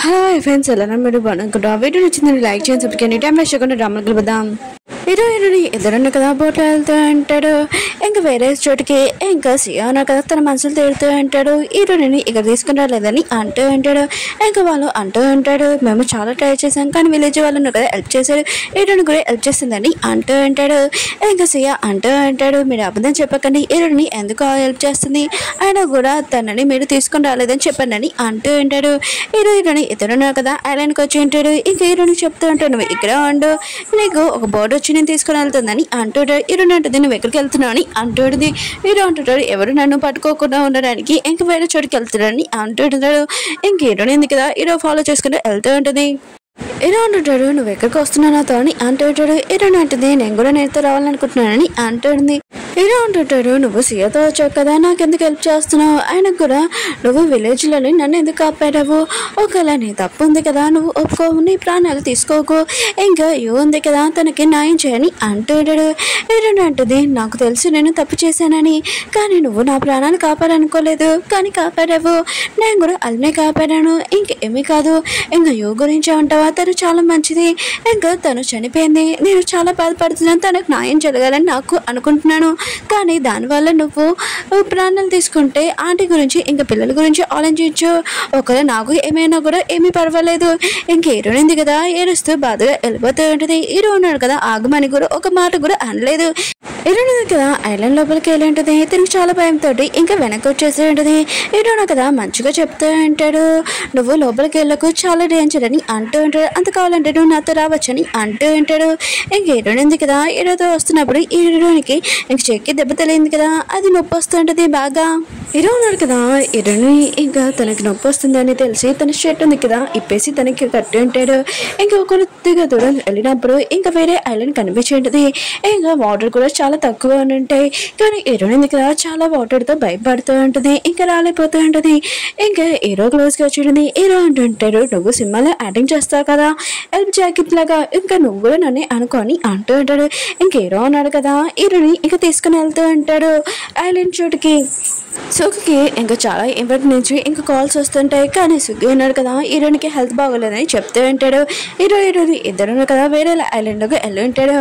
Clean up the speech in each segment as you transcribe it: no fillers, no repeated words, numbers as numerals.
Hello friends, ఎలా మీరు బాగుంటున్నా? Video నచ్చిందని లైక్ చేయండి, సబ్స్క్రైబ్ టైం వేస్ట్ చేయకుండా డ్రామాలు కలుపుదాం. హీరోయిన్ ఎదురున్న కదా బోట్లో వెళ్తూ అంటాడు. ఇంకా వేరే చోటుకి ఇంకా సియానా కదా తన మనసులు తీరుతూ అంటాడు. హీరోయిన్ ఇక్కడ తీసుకుని రాలేదని అంటూ అంటాడు. ఇంకా వాళ్ళు అంటూ ఉంటాడు, మేము చాలా ట్రై చేసాం కానీ విలేజ్ వాళ్ళను కదా హెల్ప్ చేశారు, హీరోయిన్ కూడా హెల్ప్ చేసిందని అంటూ అంటాడు. ఇంకా సియా అంటూ అంటాడు, మీరు అబద్ధం చెప్పకండి, హీరోయిన్ ఎందుకు హెల్ప్ చేస్తుంది, ఆయన కూడా తనని మీరు తీసుకుని రాలేదని చెప్పానని అంటూ ఉంటాడు. హీరోయిన్ ఇతరున్నారు కదా ఐలాండ్కి వచ్చి ఉంటాడు. ఇంకా హీరోయిన్ చెప్తూ ఉంటాడు, నువ్వు ఇక్కడ ఉండు, నీకు ఒక బోర్డు వచ్చి నేను తీసుకుని వెళ్తుందని అంటుంటాడు. హీరోయిన్ అంటుంది, నువ్వు ఎక్కడికి వెళ్తున్నావు అని అంటుంటుంది. హీరో అంటుంటాడు, ఎవరు నన్ను పట్టుకోకుండా ఉండడానికి ఇంకా వేరే చోటుకి వెళ్తున్నాడని అంటుంటాడు. ఇంక హీరోయిన్ కదా హీరో ఫాలో చేసుకుంటూ వెళ్తూ ఉంటుంది. హీరో అంటుంటాడు, నువ్వు ఎక్కడికి వస్తున్నావు నాతో అని అంటుంటాడు. హీరోయిన్ అంటుంది, నేను కూడా నేనుతో రావాలనుకుంటున్నానని అంటుంది. హీరో అంటుంటాడు, నువ్వు సీయతో వచ్చావు కదా, నాకెందుకు హెల్ప్ చేస్తున్నావు, ఆయనకు కూడా నువ్వు విలేజ్లోని నన్ను ఎందుకు కాపాడావు, ఒకవేళ నీ తప్పు ఉంది కదా నువ్వు ఒప్పుకోవు, నీ ప్రాణాలు తీసుకోకు, ఇంకా ఉంది కదా తనకి న్యాయం చేయని అంటుంటాడు. హీరోయిన్ అంటుంది, నాకు తెలుసు నేను తప్పు చేశానని, కానీ నువ్వు నా ప్రాణాలు కాపాడనుకోలేదు, కానీ కాపాడావు, నేను కూడా అల్నే కాపాడాను, ఇంకేమీ కాదు, ఇంకా గురించి అంటావా, తను చాలా మంచిది, ఇంకా తను చనిపోయింది, నేను చాలా బాధపడుతున్నాను, తనకు న్యాయం జరగాలని నాకు అనుకుంటున్నాను, కానీ దానివల్ల నువ్వు ప్రాణాలు తీసుకుంటే ఆంటీ గురించి ఇంకా పిల్లల గురించి ఆలోచించు, ఒకవేళ నాకు ఏమైనా కూడా ఏమీ పర్వాలేదు. ఇంక హీరోయిన్ ఉంది కదా ఏడుస్తూ బాధగా వెళ్ళిపోతూ ఉంటుంది. హీరో ఉన్నాడు కదా ఆగమని కూడా ఒక మాట కూడా అనలేదు. హీరోయిన్ ఉంది కదా ఐలాండ్ లోపలికి వెళ్ళి ఉంటుంది. తనకు చాలా భయంతో ఇంకా వెనక్కి వచ్చేసి ఉంటుంది. హీరోయిన్ కదా మంచిగా చెప్తూ ఉంటాడు, నువ్వు లోపలికి వెళ్ళకు, చాలా డేంజర్ అని అంటూ ఉంటాడు. అంత కావాలంటే నువ్వు నాతో రావచ్చని అంటూ ఉంటాడు. ఇంక హీరోయిన్ ఉంది కదా హీరోతో వస్తున్నప్పుడు హీరోయిన్కి ఇంక చెక్కి దెబ్బ తెలియదు కదా, అది నొప్పి వస్తుంటది బాగా. హీరో ఉన్నాడు కదా హీరోయిన్ ఇంకా తనకి నొప్పి వస్తుందని తెలిసి తన షర్ట్ ఉంది కదా ఇప్పేసి తనకి కట్టి ఉంటాడు. ఇంకా కొద్దిగా దూరం వెళ్ళినప్పుడు ఇంకా వేరే ఐలాండ్ కనిపించేది. ఇంకా వాటర్ కూడా చాలా తక్కువ ఉంటాయి, కానీ హీరోయిన్ ఉంది కదా చాలా వాటర్తో భయపడుతూ ఉంటుంది, ఇంకా రాలేపోతూ ఉంటుంది. ఇంకా హీరో క్లోజ్గా వచ్చి హీరో అంటుంటాడు, నువ్వు సినిమాలో యాక్టింగ్ చేస్తావు కదా హెల్ప్ జాకెట్ లాగా, ఇంకా నువ్వు కూడా నన్ను అనుకోని అంటూ ఉంటాడు. ఇంక హీరో ఉన్నాడు కదా హీరోని ఇంకా తీసుకుని వెళ్తూ ఉంటాడు ఐలాండ్ చోటుకి. సుఖికి ఇంకా చాలా ఇంపార్టెంట్ నుంచి ఇంకా కాల్స్ వస్తుంటాయి, కానీ సుఖి ఉన్నాడు కదా హీరోయిన్కి హెల్త్ బాగోలేదని చెప్తూ ఉంటాడు. హీరోయిన్ ఇద్దరు కదా వేరే ఐలాండ్కి వెళ్ళి ఉంటాడు.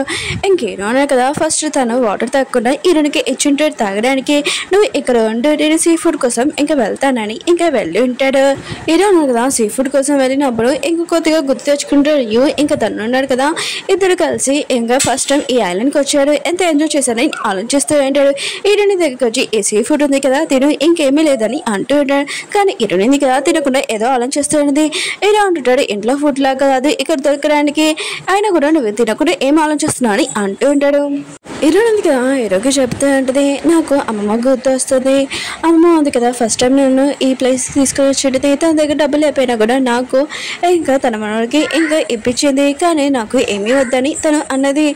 ఇంక హీరో ఉన్నాడు కదా ఫస్ట్ తను వాటర్ తాగకుండా హీరోయిన్కి ఇచ్చుంటాడు తాగడానికి, నువ్వు ఇక్కడ ఉండు నేను సీ ఫుడ్ కోసం ఇంకా వెళ్తానని ఇంకా వెళ్ళి ఉంటాడు. హీరో ఉన్నాడు కదా సీ ఫుడ్ కోసం వెళ్ళినప్పుడు ఇంకా కొద్దిగా గుర్తు తెచ్చుకుంటాడు. ఇంకా తను ఉన్నాడు కదా ఇద్దరు కలిసి ఇంకా ఫస్ట్ టైం ఈ ఐలాండ్కి వచ్చాడు, ఎంత ఎంజాయ్ చేశానని ఆలోచిస్తూ ఉంటాడు. హీరోయిన్ దగ్గరికి వచ్చి ఈ సీ ఫుడ్ ఉంది కదా తిను, ఇంకేమీ లేదని అంటూ ఉంటాడు. కానీ హీరోయిన్ కదా తినకుండా ఏదో ఆలోచిస్తూ ఉంటుంది. హీరో అంటుంటాడు, ఇంట్లో ఫుడ్ లాగా కాదు ఇక్కడ దొరకడానికి, ఆయన కూడా నువ్వు తినకుండా ఏం ఆలోచిస్తున్నావు అని అంటూ ఉంటాడు. హీరోయిన్ కదా హీరోకి చెప్తూ ఉంటుంది, నాకు అమ్మమ్మ గుర్తు వస్తుంది, అమ్మమ్మ ఉంది కదా ఫస్ట్ టైం నేను ఈ ప్లేస్ తీసుకొని వచ్చేది, తన దగ్గర డబ్బులు అయిపోయినా కూడా నాకు ఇంకా తన మనకి ఇంకా ఇప్పించింది, కానీ నాకు ఏమీ వద్దని తను అన్నది,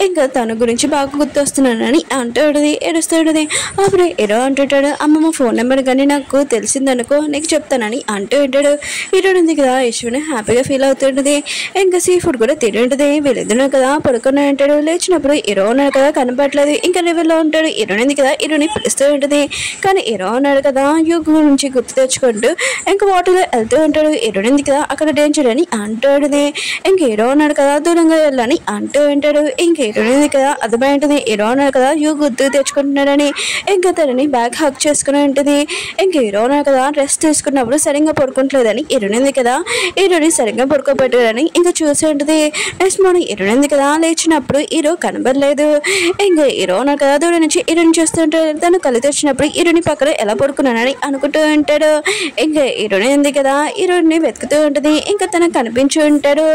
ఇంకా తన గురించి బాగా గుర్తు వస్తున్నానని అంటూ ఉంటుంది. ఏడుస్తూ ఉంటుంది. అప్పుడు హీరో అంటుంటాడు, అమ్మమ్మ ఫోన్ నెంబర్ కానీ నాకు తెలిసిందనుకో నీకు చెప్తానని అంటూ ఉంటాడు. హీరోయిన్ ఉంది కదా యశ్విని హ్యాపీగా ఫీల్ అవుతుంటుంది. ఇంకా సీ ఫుడ్ కూడా తిని ఉంటుంది. వీళ్ళిద్దరు కదా పడుకుని ఉంటాడు. లేచినప్పుడు హీరో ఉన్నాడు కదా కనపడలేదు, ఇంకా రివర్లో ఉంటాడు. హీరోయిన్ ఉంది కదా హీరోని పిలుస్తూ ఉంటుంది, కానీ హీరో ఉన్నాడు కదా గురించి గుర్తు తెచ్చుకుంటూ ఇంకా వాటర్లో వెళ్తూ ఉంటాడు. హీరోయిన్ ఉంది కదా అక్కడ డేంజర్ అని అంటుంది. ఇంక హీరో ఉన్నాడు కదా దూరంగా వెళ్ళని అంటూ ఉంటాడు. ఇంక హీరోయిన్ ఉంది కదా అర్థమై ఉంటుంది, హీరో ఉన్నాడు కదా గుర్తు తెచ్చుకుంటున్నాడని. ఇంకా తనని బ్యాగ్ హక్ చేసుకుని ఉంటుంది. ఇంక హీరో ఉన్నాడు కదా రెస్ట్ తీసుకున్నప్పుడు సరిగ్గా పడుకుంటలేదని హీరోయిన్ ఉంది కదా హీరోని సరిగ్గా పడుకోబెట్టాడని ఇంకా చూసి ఉంటుంది. నెక్స్ట్ మార్నింగ్ హీరోయిన్ ఉంది కదా లేచినప్పుడు హీరో కనబడలేదు. ఇంకా హీరో ఉన్నాడు కదా దూరం నుంచి హీరోని చూస్తుంటాడు. తను కళ్ళు తెచ్చినప్పుడు హీరోని పక్కన ఎలా పడుకున్నానని అనుకుంటూ ఉంటాడు. ఇంకా హీరోయిన్ ఉంది కదా హీరోని వెతుకుతూ ఉంటుంది. ఇంకా తనకు కనిపించి ఉంటాడు.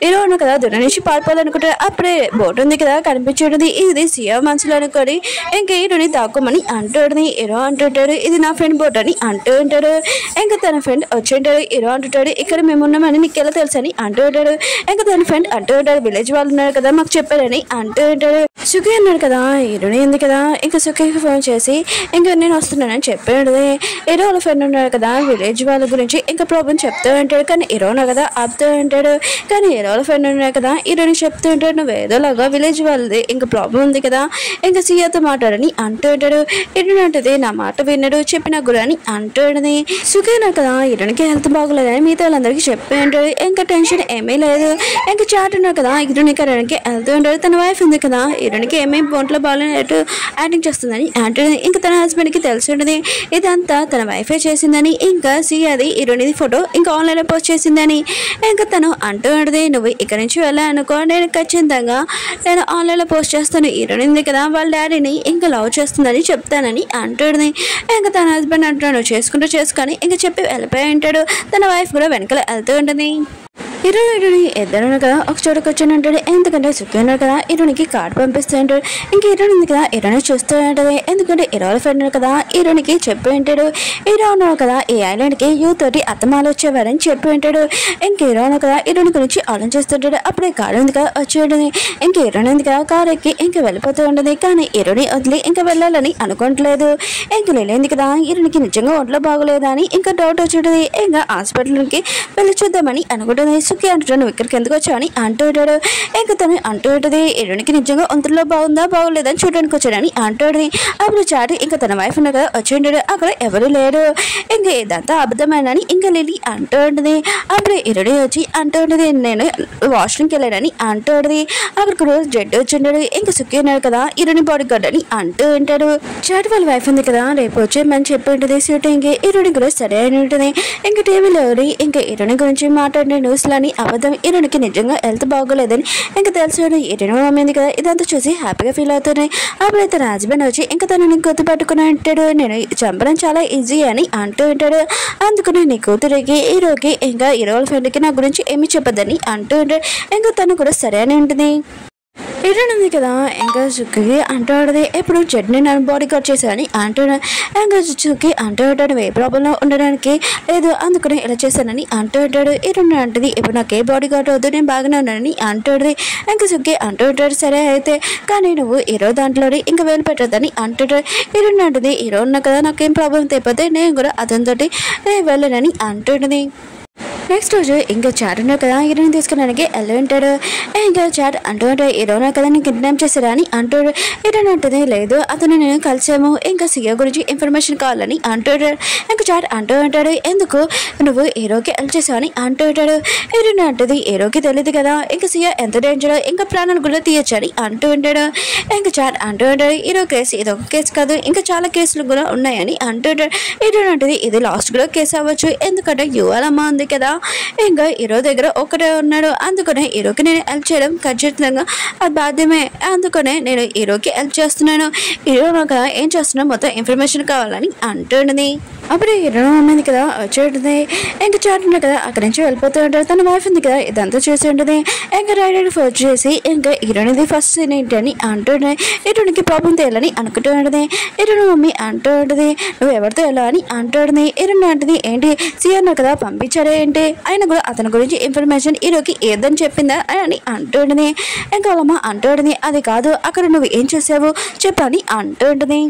హీరో ఉన్నాడు కదా దూరం నుంచి పారిపోవాలనుకుంటాడు. అప్పుడే బోట్ ఉంది కదా కనిపించి ఉంటుంది. ఇది సియా మనసులో అనుకొని ఇంకా హీరోని దాక్కోమని అంటుంది. హీరో అంటుంటాడు, ఇది నా ఫ్రెండ్ బోట్ అని అంటూ ఉంటాడు. ఇంకా తన ఫ్రెండ్ వచ్చి ఉంటాడు. హీరో అంటుంటాడు, ఇక్కడ మేము ఉన్నామని నీకు ఎలా తెలుసు అని అంటూ ఉంటాడు. ఇంకా తన ఫ్రెండ్ అంటూ ఉంటాడు, విలేజ్ వాళ్ళు ఉన్నారు కదా మాకు చెప్పారని అంటూ ఉంటాడు. సుఖి అన్నాడు కదా. హీరోని ఉంది కదా ఇంకా సుఖీకి ఫోన్ చేసి ఇంకా నేను వస్తున్నానని చెప్పాడు. హీరో వాళ్ళ ఫ్రెండ్ ఉన్నాడు కదా విలేజ్ వాళ్ళ గురించి ఇంకా ప్రాబ్లం చెప్తూ ఉంటాడు. కానీ హీరోనా కదా ఆపుతూ ఉంటాడు. కానీ హీరో వాళ్ళ ఫ్రెండ్ ఉన్నాడు కదా హీరోని చెప్తూ ఉంటాడు నువ్వు ఏదోలాగా విలేజ్ వాళ్ళది ఇంకా ప్రాబ్లం ఉంది కదా ఇంకా సీఆతో మాట్లాడని అంటూ ఉంటాడు. హీరోనంటది నా మాట విన్నాడు చెప్పిన కూడా అని అంటూ ఉంటుంది. సుఖేనా కదా హీరోనికి హెల్త్ బాగోలేదని మిగతా వాళ్ళందరికీ చెప్పి ఉంటాడు. ఇంకా టెన్షన్ ఏమీ లేదు. ఇంకా చాట్ ఉన్నాడు కదా హీరోని కరడానికి వెళ్తూ ఉంటాడు. తన వైఫ్ ఉంది కదా హీరోనికి ఏమేమి ఒంట్లో బాగాలేనట్టు యాక్టింగ్ చేస్తుందని అంటుంది. ఇంకా తన హస్బెండ్కి తెలిసి ఉంటుంది ఇదంతా తన వైఫే చేసిందని. ఇంకా అది హీరోనిది ఫోటో ఇంకా ఆన్లైన్లో పోస్ట్ చేసిందని. ఇంకా తను అంటూ ఉంటుంది నువ్వు ఇక్కడ నుంచి వెళ్ళానుకో నేను ఖచ్చితంగా నేను ఆన్లైన్లో పోస్ట్ చేస్తాను. హీరోని ఉంది కదా వాళ్ళ డాడీని ఇంకా లవ్ చేస్తుందని చెప్తానని అంటుంది. ఇంకా తన హస్బెండ్ అంటున్నాడు చేసుకొని ఇంకా చెప్పి వెళ్ళిపోయి ఉంటాడు. తన వైఫ్ కూడా వెనకాల వెళ్తూ ఉంటుంది. హీరోని ఇద్దరు కదా ఒక చోట కూర్చొని ఉంటాడు. ఎందుకంటే సుఖి ఉన్నాడు కదా హీరోనికి కార్డు పంపిస్తూ ఉంటాడు. ఇంకా హీరోని ఉంది కదా హీరోని చూస్తూ ఉంటుంది. ఎందుకంటే హీరోల ఫ్రెండ్ కదా హీరోనికి చెప్పి ఉంటాడు. హీరో ఉన్నాడు కదా ఈ ఐలాండ్కి తోటి అత్తమాలు వచ్చేవారని చెప్పి ఉంటాడు. ఇంక హీరో ఉన్నాడు కదా హీరోని గురించి ఆలోచిస్తుంటాడు. అప్పుడే కారు ఉంది కదా వచ్చి ఉంటుంది. ఇంక హీరోని ఉంది కదా కారు ఎక్కి ఇంకా వెళ్ళిపోతూ ఉంటుంది. కానీ హీరోని వదిలి ఇంకా వెళ్ళాలని అనుకోవట్లేదు. ఇంక లేలేదు కదా హీరోనికి నిజంగా ఒంట్లో బాగోలేదా అని ఇంకా డౌట్ వచ్చి ఉంటుంది. ఇంకా హాస్పిటల్కి వెళ్ళి చూద్దామని అనుకుంటుంది. సుఖి అంటాడు నువ్వు ఇక్కడికి ఎందుకు వచ్చావని అంటూ ఉంటాడు. ఇంకా తను అంటూ ఉంటుంది హీరోనికి నిజంగా ఒంతలో బాగుందా బాగోలేదని చూడడానికి వచ్చాడని అంటుంది. అప్పుడు చాటి ఇంకా తన వైఫ్ ఉన్న కదా వచ్చి ఉంటాడు. అక్కడ ఎవరు లేరు. ఇంకా ఇదంతా అబద్ధమేనని ఇంకా లిలీ అంటూ ఉంటుంది. అప్పుడు హీరోని వచ్చి అంటూ ఉంటుంది నేను వాష్రూమ్కి వెళ్ళానని అంటూ ఉంటుంది. అక్కడ కూడా జడ్డు వచ్చి ఉంటాడు. ఇంకా సుఖి ఉన్నాడు కదా హీరోని బాడీ గార్డ్ అని అంటూ ఉంటాడు. చాటి వాళ్ళ వైఫ్ ఉంది కదా రేపు వచ్చేయమని చెప్పి ఉంటుంది. షూటింగ్కి హీరోని కూడా సరే అని ఉంటుంది. ఇంకా టీవీలో ఇంకా హీరోని గురించి మాట్లాడిన న్యూస్లని అబద్ధం హీరోనికి నిజంగా హెల్త్ బాగోలేదని ఇంకా తెలుసు. హీరోని మమ్మీ కదా ఇదంతా చూసి హ్యాపీగా ఫీల్ అవుతున్నాయి. అప్పుడు తన హస్బెండ్ వచ్చి ఇంకా తనని గుర్తుపట్టుకుని అంటాడు నేను చంపడం చాలా ఈజీ అని అంటూ ఉంటాడు. అందుకని నీ కూతురికి హీరోకి ఇంకా హీరో ఫ్రెండ్కి నా గురించి ఏమి చెప్పదని అంటూ ఉంటాడు. ఇంకా తను కూడా సరే అని ఉంటుంది. హీరోయిన్ ఉంది కదా ఇంకా సుఖికి అంటూ ఉంటుంది ఇప్పుడు చెడ్ని నన్ను బాడీ గార్డ్ చేశానని అంటున్నాడు. ఇంకా సుఖి అంటూ ఉంటాడు ఏ ప్రాబ్లంలో ఉండడానికి లేదు అందుకని ఇలా చేశానని అంటూ ఉంటాడు. హీరోయిన్ అంటుంది ఇప్పుడు నాకు ఏ బాడీ గార్డ్ వద్దు నేను బాగానే ఉన్నానని అంటుంది. ఇంకా సుఖి అంటూ ఉంటాడు సరే అయితే కానీ నువ్వు హీరో దాంట్లోని ఇంకా వేలు పెట్టద్దని అంటుంటాడు. హీరోయిన్ అంటుంది హీరో ఉన్నా కదా నాకేం ప్రాబ్లం తెకపోతే నేను కూడా అతనితోటి వెళ్ళనని అంటుంటుంది. నెక్స్ట్ రోజు ఇంకా చాట్ ఉన్నాడు కదా హీరోని తీసుకున్నానికి వెళ్ళి ఉంటాడు. ఇంకా చాట్ అంటూ ఉంటాడు హీరోనా కదా నేను కిడ్నాప్ చేశారా అని అంటాడు. హీరోని అంటుంది లేదు అతను నేను కలిసాము ఇంకా సీఓ గురించి ఇన్ఫర్మేషన్ కావాలని అంటాడు. ఇంకా చాట్ అంటూ ఉంటాడు ఎందుకు నువ్వు హీరోకి హెల్ప్ చేసావు అని అంటూ ఉంటాడు. హీరోని అంటుంది హీరోకి తెలియదు కదా ఇంకా సీఓ ఎంత డేంజర్ ఇంకా ప్రాణాలు కూడా తీయొచ్చని అంటూ ఉంటాడు. ఇంకా చాట్ అంటూ ఉంటాడు హీరో కేసు ఇది ఒక కేసు కాదు ఇంకా చాలా కేసులు కూడా ఉన్నాయని అంటూ ఉంటాడు. హీరోని అంటుంది ఇది లాస్ట్ కూడా కేసు అవ్వచ్చు ఎందుకంటే యువాలమ్మ ఉంది కదా ఇంకా హీరో దగ్గర ఒకటే ఉన్నాడు అందుకనే హీరోకి నేను హెల్ప్ చేయడం ఖచ్చితంగా అది బాధ్యమే. అందుకనే నేను హీరోకి హెల్ప్ చేస్తున్నాను. హీరో కదా ఏం చేస్తున్నా మొత్తం ఇన్ఫర్మేషన్ కావాలని అంటుంది. అప్పుడు హీరో ఉన్నది కదా వచ్చేటుంది. ఇంకా చాట్ ఉంది కదా అక్కడి నుంచి వెళ్ళిపోతూ ఉంటాడు. తన వైఫ్ ఉంది కదా ఇదంతా చేసి ఉంటుంది. ఇంకా రైడర్ ఫోన్ చేసి ఇంకా హీరోనిది ఫస్ట్ సీన్ ఏంటి అని అంటుంది. హీరోనికి ప్రాబ్లం తేయాలని అనుకుంటూ ఉంటుంది. హీరోని మమ్మీ అంటూ ఉంటుంది నువ్వు ఎవరితో వెళ్ళా అని అంటుంది. హీరోని అంటుంది ఏంటి సీఆర్ కదా పంపించాడే ఏంటి ఆయన కూడా అతని గురించి ఇన్ఫర్మేషన్ హీరోకి ఏదని చెప్పిందా అని అంటుంది. ఇంకా వాళ్ళమ్మ అంటుంది అది కాదు అక్కడ నువ్వు ఏం చేసావు చెప్పని అంటుంది.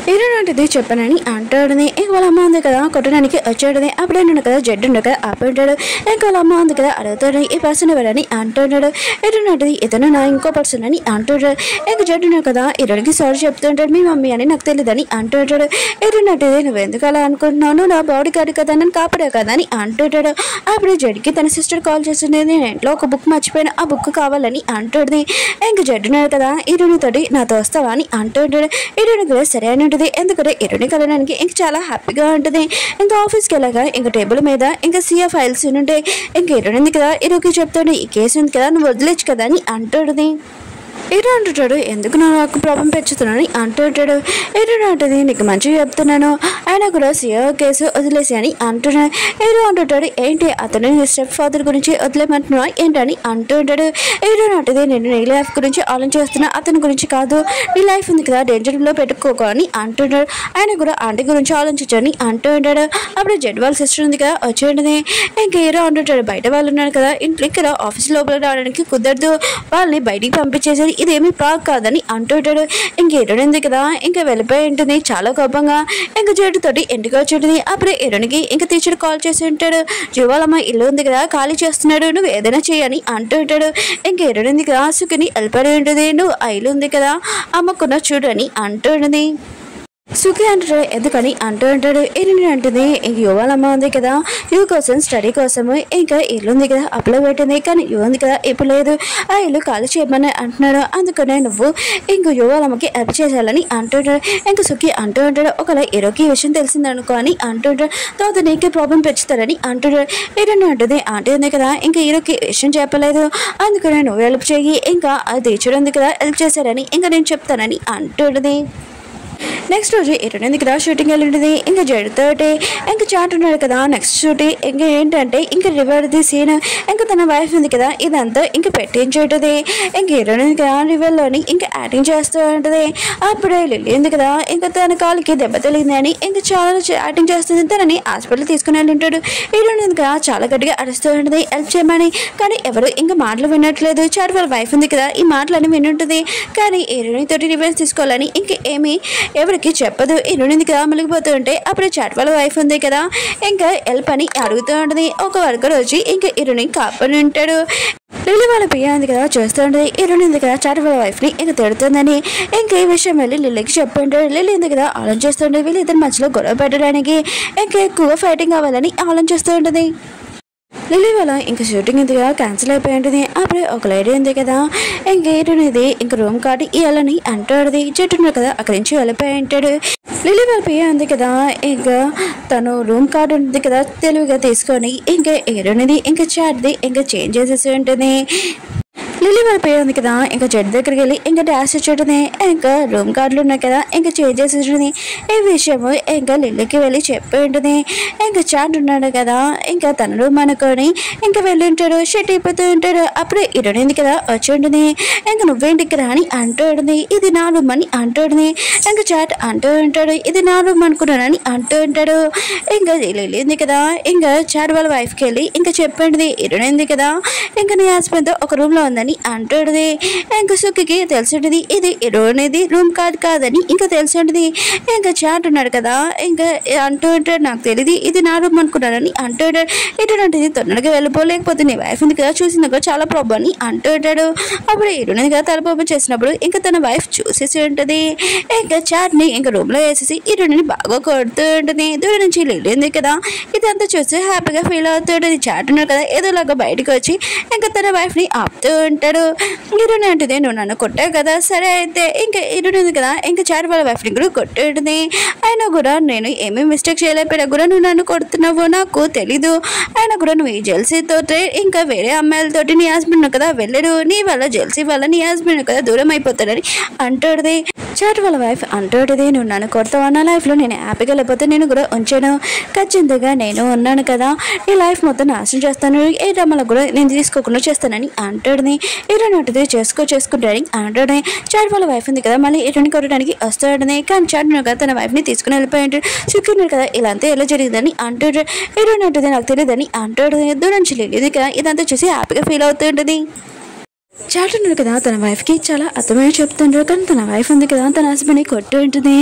హీరోయిన్ అంటుంది చెప్పానని అంటాడుని. ఇంక వాళ్ళ అమ్మ ఉంది కదా కొట్టడానికి వచ్చాడుని. అప్పుడే నేను కదా జడ్డు ఉండ కదా ఆపంటాడు. ఇంకా వాళ్ళ అమ్మ ఉంది కదా అడుగుతాడు ఈ పర్సన్ ఎవరని అంటున్నాడు. హీరోయిన్ అంటుంది ఇతను నా ఇంకో పర్సన్ అని అంటాడు. ఇంకా జడ్డు కదా హీరోయిన్కి సారీ చెప్తుంటాడు మీ మమ్మీ అని నాకు తెలియదని అంటుంటాడు. హీరోయిన్ అంటుంది నువ్వు ఎందుకు అలా అనుకుంటున్నావు నా బాడీ గార్డ్ కదా నన్ను కాపాడే కదా అని అంటుంటాడు. అప్పుడు జడ్కి తన సిస్టర్ కాల్ చేస్తుంది నేను ఇంట్లో ఒక బుక్ మర్చిపోయాను ఆ బుక్ కావాలని అంటుంది. ఇంకా జడ్డున్నాడు కదా హీరోయిన్ తోటి నాతో వస్తావా అని అంటుంటాడు. హీరోయిన్ కూడా సరే అని ఉంటుంది. ఎందుకంటే హీరోని కలడానికి ఇంకా చాలా హ్యాపీగా ఉంటుంది. ఇంకా ఆఫీస్కి వెళ్ళగా ఇంకా టేబుల్ మీద ఇంకా సీఏ ఫైల్స్ ఉంటాయి. ఇంకా హీరోయిన్ ఉంది కదా హీరోకి చెప్తాడు ఈ కేసు ఉంది కదా నువ్వు వదిలేచ్చు కదా అని అంటుంది. హీరో అంటుంటాడు ఎందుకు నాకు ప్రాబ్లం పెంచుతున్నాను అంటుంటాడు. హీరో అంటుంది నీకు మంచిగా చెప్తున్నాను ఆయన కూడా సీఓ కేసు వదిలేసి అని అంటున్నాడు. హీరో అంటుంటాడు ఏంటి అతను స్టెప్ ఫాదర్ గురించి వదిలేమంటున్నా ఏంటని అంటుంటాడు. హీరో అంటుంది నేను నీ లైఫ్ గురించి ఆలోచిస్తున్నా అతని గురించి కాదు నీ లైఫ్ ఉంది కదా డేంజర్లో పెట్టుకోకు అని అంటుంటాడు. ఆయన కూడా ఆంటీ గురించి ఆలోచించని అంటూ ఉంటాడు. అప్పుడు జడ్ వాళ్ళ సిస్టర్ ఉంది కదా వచ్చి ఉంటుంది. ఇంకా హీరో అంటుంటాడు బయట వాళ్ళు ఉన్నారు కదా ఇంట్లో ఇక్కడ ఆఫీస్ లోపల రావడానికి కుదరదు వాళ్ళని బయటికి పంపించేసి ఇదేమీ ప్రాక్ కాదని అంటూ ఉంటాడు. ఇంక హీరోయిన్ కదా ఇంకా వెళ్ళిపోయి ఉంటుంది చాలా కోపంగా. ఇంకా జడ్డుతోటి ఇంటికి వచ్చి ఉంటుంది. అప్పుడే హీరోయిన్కి ఇంకా టీచర్ కాల్ చేసి ఉంటాడు. జీవాలమ్మ ఇల్లు ఉంది కదా ఖాళీ చేస్తున్నాడు, నువ్వు ఏదైనా చేయని అంటూ ఉంటాడు. ఇంకా హీరోయిన్ కదా సుఖిని వెళ్ళిపోయి ఉంటుంది. నువ్వు ఆ ఇల్లు ఉంది కదా అమ్మకున్న చూడని అంటూ ఉంటుంది. సుఖి అంటాడు ఎందుకని అంటూ ఉంటాడు. హీరోయిన్ అంటుంది ఇంక యువాలమ్మ ఉంది కదా యువ కోసం స్టడీ కోసము ఇంకా ఇల్లు ఉంది కదా అప్లై పెట్టింది, కానీ యువ ఉంది కదా ఇప్పుడు లేదు, ఆ ఇల్లు ఖాళీ చేయమని అంటున్నాడు. అందుకనే నువ్వు ఇంక యువాలమ్మకి హెల్ప్ చేయాలని అంటుంటాడు. ఇంకా సుఖి అంటూ ఉంటాడు ఒకవేళ హీరోకి ఈ విషయం తెలిసిందనుకో అని అంటుంటాడు. తర్వాత నీకే ప్రాబ్లం పెంచుతారని అంటుంటాడు. హీరోయిన్ అంటుంది ఆంటీ ఉంది కదా ఇంకా హీరోకి విషయం చెప్పలేదు, అందుకనే నువ్వు హెల్ప్ చేయి, ఇంకా అది టీచర్ ఉంది కదా హెల్ప్ చేశారని ఇంకా నేను చెప్తానని అంటుంటుంది. నెక్స్ట్ రోజు హీరోయిన్ కదా షూటింగ్ వెళ్ళి ఉంటుంది. ఇంకా జడ్డుతోటి ఇంకా చాట్ ఉన్నాడు కదా నెక్స్ట్ షూటింగ్ ఇంకా ఏంటంటే ఇంకా రివర్ది సీన్ ఇంకా తన వైఫ్ ఉంది కదా ఇదంతా ఇంకా పెట్టించి ఉంటుంది. ఇంక హీరోయిన్ కదా రివర్లోని ఇంకా యాక్టింగ్ చేస్తూ ఉంటుంది. అప్పుడే లిల్లీ ఉంది కదా ఇంకా తన కాలుకి దెబ్బ తగిలిందని ఇంకా చాలా యాక్టింగ్ చేస్తుంది. తనని హాస్పిటల్ తీసుకుని వెళ్ళి ఉంటాడు. హీరోయిన్ కదా చాలా గట్టిగా అరుస్తూ ఉంటుంది హెల్ప్ చేయమని, కానీ ఎవరు ఇంకా మాటలు వినట్లేదు. చాట్ వాళ్ళ వైఫ్ ఉంది కదా ఈ మాటలని వినుంటుంది, కానీ హీరోయిన్ తోటి రివెంజ్ తీసుకోవాలని ఇంకా ఏమి ఎవరికి చెప్పదు. హీరోయిన్ కదా మలిగిపోతూ ఉంటే అప్పుడు చాట్ వాళ్ళ వైఫ్ ఉంది కదా ఇంకా హెల్ప్ అని అడుగుతూ ఉంటుంది. ఒక వర్కర్ వచ్చి ఇంకా హీరోయిన్ కాపాడి ఉంటాడు. లిల్లీ వాళ్ళ పియ్య ఉంది కదా చూస్తూ ఉంటుంది. హీరోయిన్ ఉంది కదా చాట్ వాళ్ళ వైఫ్ని ఇంకా తిడుతుందని ఇంకా ఈ విషయం వెళ్ళి లిల్లీకి చెప్పుంటాడు. లిల్లీ ఉంది కదా ఆలోచిస్తుంటే వీళ్ళిద్దరి మధ్యలో గొడవ పెట్టడానికి ఇంకా ఎక్కువ ఫైటింగ్ అవ్వాలని ఆలోచిస్తూ ఉంటుంది. లిల్లీ వల్ల ఇంకా షూటింగ్ ఇంతగా క్యాన్సిల్ అయిపోయి ఉంటుంది. అప్పుడే ఒక లేడీ ఉంది కదా ఇంకా హీరోయిన్ది ఇంకా రూమ్ కార్డు ఇవ్వాలని అంటాడుది. చెట్టున్నారు కదా అక్కడి నుంచి వెళ్ళిపోయి ఉంటాడు. లిల్లీ వాళ్ళ పియ్య ఉంది కదా ఇంకా తను రూమ్ కార్డు ఉంది కదా తెలివిగా తీసుకొని ఇంకా హీరోయిన్ది ఇంకా చాట్ది ఇంకా చేంజ్ చేసేసి ఉంటుంది. లిల్లీ వాళ్ళ పేరు ఉంది కదా ఇంకా జడ్డు దగ్గరికి వెళ్ళి ఇంకా డాష్ ఇచ్చేటుంది. ఇంకా రూమ్ కార్డులు ఉన్నాయి కదా ఇంకా చేంజ్ చేసి ఉంటుంది. ఈ విషయము ఇంకా లిల్లీకి వెళ్ళి చెప్పి ఉంటుంది. ఇంకా చాట్ ఉన్నాడు కదా ఇంకా తన రూమ్ అనుకొని ఇంకా వెళ్ళి ఉంటాడు. షెట్ అయిపోతూ ఉంటాడు. అప్పుడే హీరోయిన్ కదా వచ్చి ఉంటుంది. ఇంకా నువ్వేంటికి రాని అంటూ ఉంటుంది. ఇది నా రూమ్ అని అంటూ ఉంటుంది. ఇంకా చాట్ అంటూ ఉంటాడు ఇది నా రూమ్ అనుకున్నానని అంటూ ఉంటాడు. ఇంకా లిల్లీ ఉంది కదా ఇంకా చాట్ వాళ్ళ వైఫ్కి వెళ్ళి ఇంకా చెప్పండి హీరోయిన్ ఉంది కదా ఇంకా నీ హస్బెండ్తో ఒక రూమ్లో ఉందని అంటుంది. ఇంకా సుఖికి తెలిసింది ఇది హీరోయిన్ది రూమ్ కార్డ్ కాదని ఇంకా తెలిసింది. ఇంకా చాట్ ఉన్నాడు కదా ఇంకా అంటూ ఉంటాడు నాకు తెలియదు ఇది నా రూమ్ అనుకున్నానని అంటూ ఉంటాడు. ఏంటంటే తొందరగా వెళ్ళిపోలేకపోతే నీ వైఫ్ ఉంది కదా చూసింది కదా చాలా ప్రాబ్లం అని అంటూ ఉంటాడు. అప్పుడు హీరోయిన్ కదా తలపోపం చేసినప్పుడు ఇంకా తన వైఫ్ చూసేసి ఉంటుంది. ఇంకా చాట్ని ఇంకా రూమ్లో వేసేసి హీరోయిన్ బాగా కొడుతూ ఉంటుంది. దూరం నుంచి లిల్లీ ఉంది కదా ఇదంతా చూసి హ్యాపీగా ఫీల్ అవుతూ ఉంటుంది. చాట్ ఉన్నాడు కదా ఏదోలాగా బయటకు వచ్చి ఇంకా తన వైఫ్ని ఆపుతూ ఉంటాడు. హీరోయిన్ అంటుంది నువ్వు నన్ను కొట్టావు కదా సరే అయితే ఇంకా హీరోయిన్ కదా ఇంకా చాట్ వాళ్ళ వైఫ్ని కూడా కొట్టుంది. అయినా కూడా నేను ఏమీ మిస్టేక్ చేయలేకపోయినా కూడా నువ్వు నన్ను కొడుతున్నావు నాకు తెలీదు, అయినా కూడా నువ్వు ఈ జెల్సీతో ఇంకా వేరే అమ్మాయిలతోటి నీ హస్బెండ్ కదా వెళ్ళడు, నీ వల్ల జెల్సీ వల్ల నీ హస్బెండ్ కదా దూరం అయిపోతాడని అంటుంది. చాట్ వాళ్ళ వైఫ్ అంటుంది నువ్వు నన్ను కొడతావు నా లైఫ్లో నేను హ్యాపీగా లేకపోతే నేను కూడా ఉంచాను, ఖచ్చితంగా నేను ఉన్నాను కదా నీ లైఫ్ మొత్తం నాశనం చేస్తాను, ఏ డ్రామాలో కూడా నేను తీసుకోకుండా చేస్తానని అంటుంది. హీరోయిన్ అంటుంది చేసుకుంటాడని అంటుంది. చాట్ వాళ్ళ వైఫ్ ఉంది కదా మళ్ళీ హీరోయిన్ కొట్టడానికి వస్తాడని, కానీ చాట్ కదా తన వైఫ్ని తీసుకుని వెళ్ళిపోయి ఉంటాడు. చూకున్నాడు కదా ఇలా అంతా ఎలా జరిగిందని అంటాడు. హీరోయిన్ అంటుంది నాకు తెలియదని అంటాడు. దూరం నుంచి లేదు కదా ఇదంతా చూసి హ్యాపీగా ఫీల్ అవుతూ ఉంటుంది. చాట్ ఉన్నాడు కదా తన వైఫ్కి చాలా అర్థమయ్యే చెప్తుంటాడు, కానీ తన వైఫ్ ఉంది కదా తన హస్బెండ్ని కొట్టు ఉంటుంది.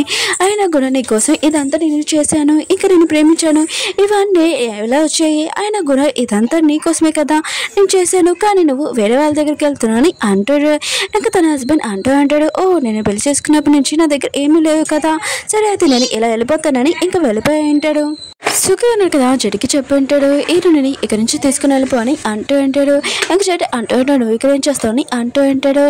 అయినా కూడా నీ కోసం ఇదంతా నేను చేశాను, ఇంకా నేను ప్రేమించాను, ఇవన్నీ ఎలా వచ్చాయి, అయినా కూడా ఇదంతా నీకోసమే కదా నేను చేశాను, కానీ నువ్వు వేరే వాళ్ళ దగ్గరికి వెళ్తున్నావు అని అంటాడు. ఇంకా తన హస్బెండ్ అంటాడు ఓ నేను పెళ్లి చేసుకున్నప్పటి నుంచి నా దగ్గర ఏమీ లేవు కదా సరే అయితే నేను ఇలా వెళ్ళిపోతానని ఇంకా వెళ్ళిపోయి ఉంటాడు. సుఖి ఉన్నాడు కదా జడికి చెప్పి ఉంటాడు హీరోని ఇక్కడి నుంచి తీసుకుని వెళ్ళిపో అని అంటూ ఉంటాడు. ఇంకా చెడు అంటూ ఉంటాడు నువ్వు ఇక్కడ ఏం చేస్తావు అని అంటూ ఉంటాడు.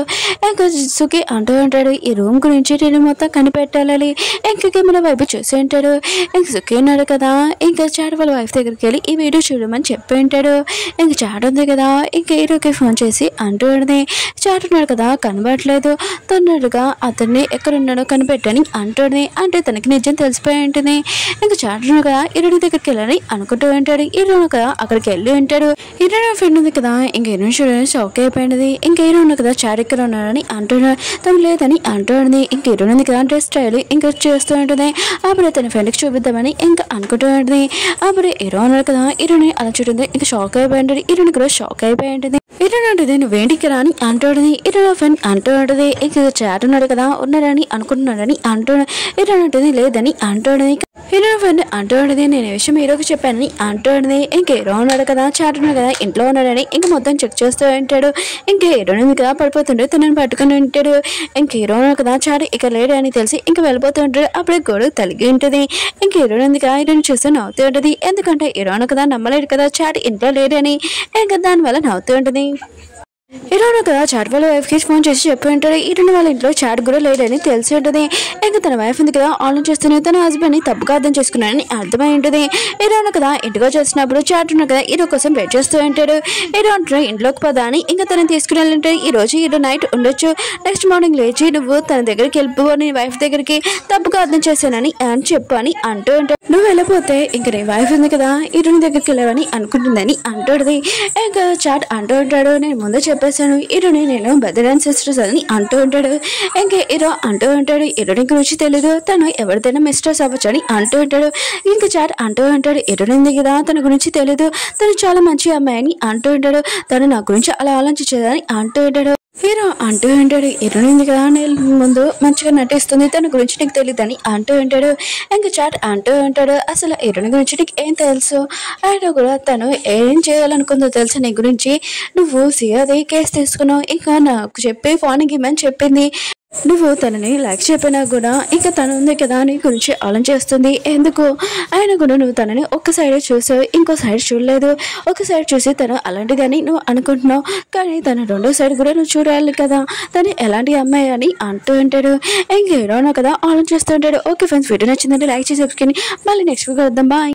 ఇంకా సుఖి అంటూ ఉంటాడు ఈ రూమ్ గురించి నేను మొత్తం కనిపెట్టాలి. ఇంకా మన వైపు చూసి ఉంటాడు. ఇంక సుఖి ఉన్నాడు కదా ఇంకా చాట్ వాళ్ళ వైఫ్ దగ్గరికి వెళ్ళి ఈ వీడియో చూడమని చెప్పి ఉంటాడు. ఇంక చాట్ ఉంది కదా ఇంకా హీరోకి ఫోన్ చేసి అంటూ ఉంటుంది చాట్ ఉన్నాడు కదా కనబడట్లేదు, తొందరగా అతన్ని ఎక్కడున్నాడో కనిపెట్టని అంటుంది. అంటే తనకి నిజం తెలిసిపోయి ఉంటుంది. ఇంకా చాట్ ఉన్నాడు కదా హీరోని దగ్గరికి వెళ్ళాలని అనుకుంటూ ఉంటాడు. హీరోను కదా అక్కడికి వెళ్ళి ఉంటాడు. హీరోయిన్ ఫ్రెండ్ ఉంది కదా ఇంకా హీరోయిన్ చూడని షాక్ అయిపోయింది. ఇంకా హీరోయిన్ కదా చాట్ ఇక్కడ ఉన్నాడని అంటున్నాడు, తను లేదని అంటుంది. ఇంక హీరోయిన్ ఉంది కదా డ్రెస్ స్టైల్ ఇంకా చేస్తూ ఉంటుంది. అప్పుడు తన ఫ్రెండ్కి చూపిద్దామని ఇంకా అనుకుంటూ ఉంటుంది. అప్పుడు హీరో ఉన్నాడు కదా హీరోయిన్ అలా చూడండి ఇంకా షాక్ అయిపోయి ఉంటుంది. హీరోయిన్ కూడా షాక్ అయిపోయి ఉంటుంది. హీరోయిన్ అంటది నువ్వేంటికి రాని అంటాడుది. హీరోయిన్ ఫ్రెండ్ అంటూ ఉంటుంది ఇక చాట్ ఉన్నాడు కదా ఉన్నాడని అనుకుంటున్నాడని అంటూ హీరోయిన్ అంటది లేదని అంటాడుది. హీరోయిన్ ఫ్రెండ్ అంటూ ఉంటుంది నేను ఈ విషయం హీరోకి చెప్పానని అంటాడుది. ఇంక హీరో ఉన్నాడు కదా చాట్ ఉన్నాడు కదా ఇంట్లో ఉన్నాడని ఇంక మొత్తం చెక్ చేస్తూ ఉంటాడు. ఇంక హీరోయిన్ కదా పడిపోతుంటే తనని పట్టుకుని ఉంటాడు. ఇంక హీరో ఉన్నాడు కదా చాట్ ఇక లేడు అని తెలిసి ఇంక వెళ్ళిపోతూ ఉంటాడు. అప్పుడే గొడవ తలిగి ఉంటుంది. ఇంక హీరోయిన్ కదా హీరోయిన్ చూస్తూ నవ్వుతూ ఉంటుంది. ఎందుకంటే హీరోయిన్ కదా నమ్మలేడు కదా చాట్ ఇంట్లో లేడని ఇంకా దానివల్ల నవ్వుతూ ఉంటుంది. హీరోయిన్ కదా చాట్ వాళ్ళ వైఫ్కి ఫోన్ చేసి చెప్పి ఉంటాడు హీరోయిన్ వాళ్ళ ఇంట్లో చాట్ కూడా లేడని తెలిసి ఉంటుంది. ఇంకా తన వైఫ్ ఉంది కదా ఆన్లైన్ చేస్తూనే తన హస్బెండ్ని తప్పుగా అర్థం చేసుకున్నాడని అర్థమై ఉంటుంది. హీరోయిన్ కదా ఇంటికి చేసినప్పుడు చాట్ ఉన్నాడు కదా హీరో కోసం వెయిట్ చేస్తూ ఉంటాడు. హీరో అంటాడు ఇంట్లోకి పదా అని ఇంకా తనని తీసుకుని వెళ్ళింటాడు. ఈ రోజు హీరో నైట్ ఉండొచ్చు నెక్స్ట్ మార్నింగ్ లేచి నువ్వు తన దగ్గరికి వెళ్ళిపో నీ వైఫ్ దగ్గరికి తప్పుగా అర్థం చేశానని అని చెప్పు అని అంటూ ఉంటాడు. నువ్వు వెళ్ళిపోతే ఇంక నీ వైఫ్ ఉంది కదా హీరోయిన్ దగ్గరికి వెళ్ళవని అనుకుంటుందని అంటుంది. ఇంకా చాట్ అంటూ ఉంటాడు నేను ముందే చెప్పేశాను హీరోని నేను బ్రదర్ అండ్ సిస్టర్స్ అని అంటూ ఉంటాడు. ఇంకా హీరో అంటూ ఉంటాడు హీరోయిన్ గురించి తెలీదు తను ఎవరిదైనా మిస్టర్స్ అవ్వచ్చు అని అంటూ ఉంటాడు. ఇంకా చాట్ అంటూ ఉంటాడు హీరోయిన్ కదా తన గురించి తెలీదు తను చాలా మంచి అమ్మాయి అని అంటూ ఉంటాడు. తను నా గురించి అలా ఆలోచించేదని అంటూ ఉంటాడు. హీరో అంటూ ఉంటాడు హీరోయిన్ కదా నేను ముందు మంచిగా నటిస్తుంది తన గురించి నీకు తెలియదని అంటూ ఉంటాడు. ఇంకా చాట్ అంటూ ఉంటాడు అసలు హీరోయిన్ గురించి నీకు ఏం తెలుసు ఆయన కూడా తను ఏం చేయాలనుకుందో తెలుసు నీ గురించి నువ్వు సియాది కేసు తీసుకున్నావు ఇంకా నాకు చెప్పి ఫోన్ ఇవ్వమని చెప్పింది నువ్వు తనని లైక్ చెప్పినా కూడా ఇక తను ఉంది కదా నీ గురించి ఆలోచిస్తుంది ఎందుకు ఆయన కూడా నువ్వు తనని ఒక సైడ్ చూసావు ఇంకో సైడ్ చూడలేదు. ఒక సైడ్ చూసి తను అలాంటిదని నువ్వు అనుకుంటున్నావు కానీ తను రెండో సైడ్ కూడా నువ్వు చూడాలి కదా తను ఎలాంటి అమ్మాయి అని అంటూ ఉంటాడు. ఇంక హీరోనా కదా ఆలోచిస్తూ ఉంటాడు. ఓకే ఫ్రెండ్స్ వీడియో నచ్చిందంటే లైక్ చేసి మళ్ళీ నెక్స్ట్ వీడియో వద్దాం బాయ్.